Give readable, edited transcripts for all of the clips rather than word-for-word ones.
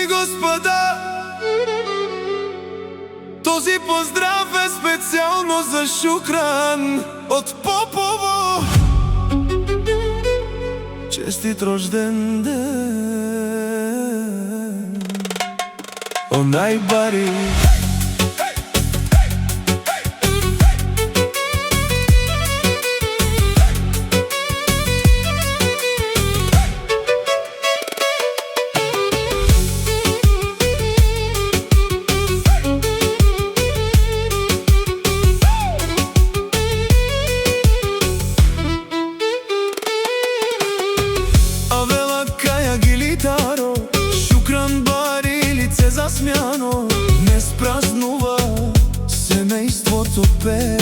и господа, този поздрав е специално за Шукран от Попово. Честит рожден ден, о най-бари. Шукран бари лице засмяно, днес празнува семейството пе.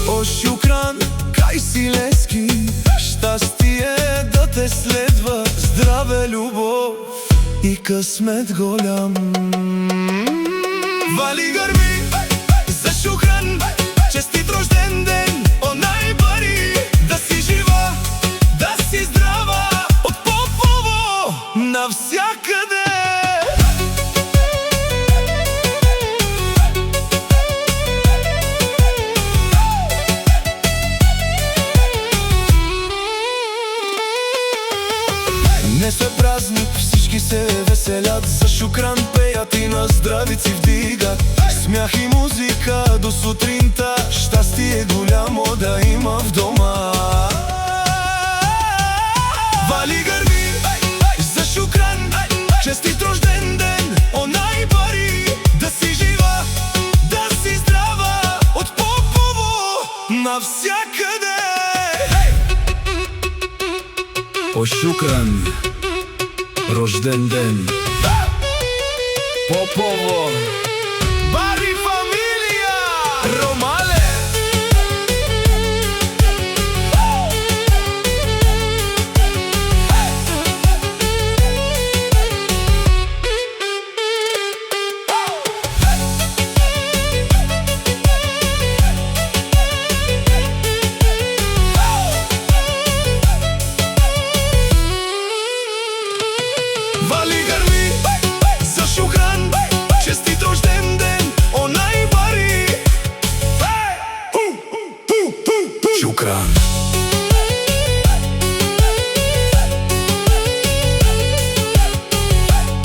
О, Шукран, кај си лески, щастие да те следва, здраве, любов и късмет голям. Вали гърби за Шукран, честит рожден ден, о най-бари, да си жива, да си здрава, навсякъде. Днес е празник, всички се веселят, за Шукран пеят и на здравици вдигат. Смях и музика до сутринта, щастие голямо да има в дома. Вали гърби за Шукран, честит рожден ден, о най-бари, да си жива, да си здрава, от Попово навсякъде. О, Шукран, рожден ден, Попово, Бари фамилия, Ромале. Вали гърби за Шукран, честит рожден ден, о най-бари. Шукран.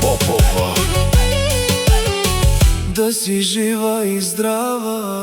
Попово, да си жива и здрава.